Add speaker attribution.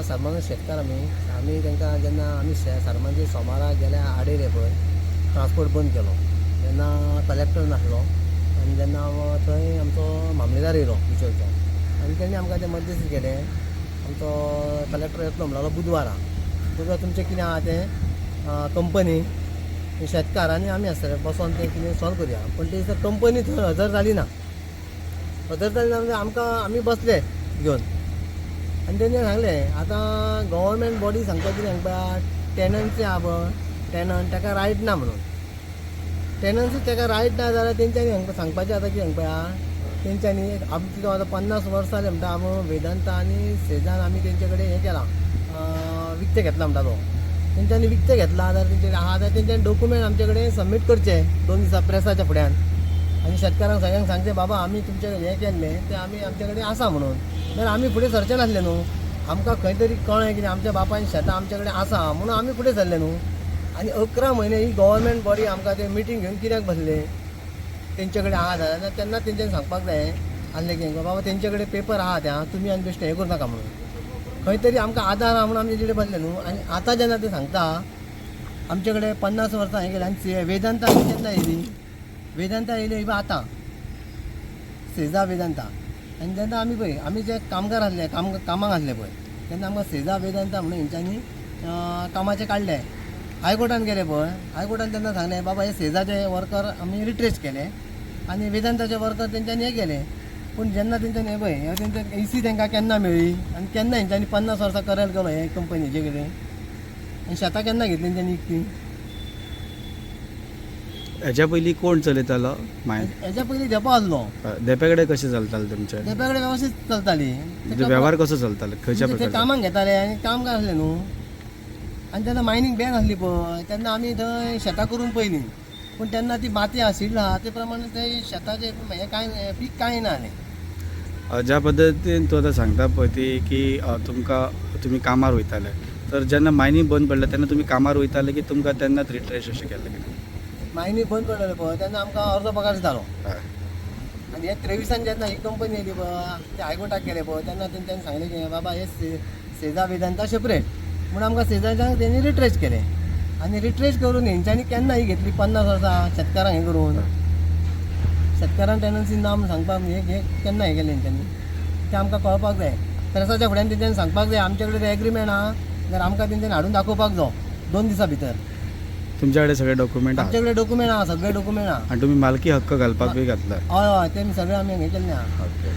Speaker 1: सरमांगे शेतकार आमी तांकां जेन्ना आमी सरमांगे सोमारा गेल्या आडेले पळय ट्रान्सपोर्ट बंद केलो जेन्ना कलेक्टर नासलो आनी जेन्ना थंय आमचो मामलेदार येयलो विचरचो आनी तेणी आमकां तें मध्यस्थी केलें आमचो कलेक्टर येतलो म्हणलो बुधवारा तुमचें कितें आहा तें कंपनी शेतकार आनी आमी आसतले बसोन तें कितें सॉल्व करया पूण ती कंपनी थंय हजर जाली ना म्हणजे आमकां आमी बसले घेवन आनी तेणें सांगलें आतां गव्हर्मेंट बॉडी सांगता कितें सांगपा टॅनन्सी आहा पळय टॅनंट ताका रायट ना म्हणून टॅनन्सी ताका रायट ना जाल्यार तेंच्यांनी सांगपाचें आतां कितें सांगपा तेंच्यांनी आमची तो आतां 50 वर्सां जालीं म्हणटा आमी वेदांता आनी सेजान आमी तेंचे कडेन हें केलां विकतें घेतला म्हणटा तो तेंच्यांनी विकतें घेतला जाल्यार तेंचे आहा जाल्यार तेंच्यांनी डॉक्युमेंट आमचे कडेन सबमीट करचे 2 दिसां प्रेसाच्या फुड्यान आनी शेतकारांक सगळ्यांक सांगचें बाबा आमी तुमचे हें केल्लें तें आमी आमचे कडेन आसा म्हणून जाल्यार आमी फुडें सरचे नासले न्हू आमकां खंय तरी कळ्ळें कितें आमच्या बापायन शेतां आमचे कडेन आसा म्हणून आमी फुडें सरले न्हू आनी 11 म्हयने ही गव्हर्मेंट बॉडी आमकां ते मिटींग घेवन कित्याक बसले तेंचे कडेन आहा जाल्यार तेन्ना तेंच्यांनी सांगपाक जाय आसलें की बाबा तेंचे कडेन पेपर आहा त्या तुमी आनी बेश्टें हें करूं नाका म्हणून खंय तरी आमकां आदार आहा म्हणून आमचे कडेन बसले न्हू आनी आतां जेन्ना ते सांगता आमचे कडेन 50 वर्सां हें केलें आनी वेदांता केन्ना येयली वेदांता येयली आतां सेजा वेदांता आनी जेन्ना आमी पळय आमी जे कामगार आसले कामाक आसले पळय तेन्ना आमकां सेजा वेदांता म्हणून हेंच्यांनी कामाचें काडलें हायकोर्टान गेले पळय हायकोर्टान तेन्ना सांगलें बाबा हे सेजाचे वर्कर आमी रिट्रेस केले आनी वेदांताचे वर्कर तेंच्यांनी हें केलें पूण जेन्ना तेंच्यांनी हें पळय तेंच्या इसी तांकां केन्ना मेळ्ळी आनी केन्ना हेंच्यांनी 50 वर्सां करार केलो हे कंपनीचे कडेन आनी शेतां केन्ना घेतली तेंच्यांनी विकती
Speaker 2: हेच्या पयलीं कोण चलयतालो
Speaker 1: हेच्या पयलीं देपो आसलो
Speaker 2: देपे कडेन कशें चलतालें तुमचें
Speaker 1: देपा कडेन वेवस्थीत चलताली
Speaker 2: वेव्हार कसो चलतालो खंयच्या
Speaker 1: ते
Speaker 2: प्रकारे
Speaker 1: कामाक घेताले आनी काम काय आसलें न्हू आनी तेन्ना मायनींग बँक आसली पळय तेन्ना आमी थंय शेतां करून पयलीं पूण तेन्ना ती माती आशिल्ली आहा ते प्रमाणे ते शेताचें हें कांय पीक कांय ना
Speaker 2: ज्या पद्दतीन तूं आतां सांगता पळय ती की तुमी कामार वयताले तर जेन्ना मायनींग बंद पडलें तेन्ना तुमी कामार वयताले की तुमकां तेन्नाच रिट्रेस अशें केलें कितें
Speaker 1: मायनींग बंद पडलेले पळय तेन्ना आमकां अर्दो पगार दितालो आनी हे 23 जेन्ना ही कंपनी येयली पळय ते हायकोर्टाक गेले पळय तेन्ना तेंच्यांनी सांगलें की बाबा हे सेजा वेदांता सेपरेट म्हणून आमकां सेजाच्याक तेणी रिट्रेस केलें आनी रिट्रेस करून हेंच्यांनी केन्ना ही घेतली 50 वर्सां शेतकारांक हें करून शेतकारांक टॅनन्सी ना म्हूण सांगपाक हे केन्ना हें केलें हेंच्यांनी तें आमकां कळपाक जाय प्रेसाच्या फुड्यान तेंच्यांनी सांगपाक जाय आमचे कडेन एग्रीमेंट आहा जाल्यार आमकां तेंच्यांनी हाडून दाखोवपाक जाय 2 दिसां भितर
Speaker 2: तुमच्या कडेन सगळे डॉक्युमेंट
Speaker 1: आमचे कडेन डॉक्युमेंट आहा सगळे डॉक्युमेंट आहा
Speaker 2: आनी तुमी मालकी हक्क घालपाक बी घातला
Speaker 1: हय हय ते सगळे आमी हें केल्लें आहा
Speaker 2: ओके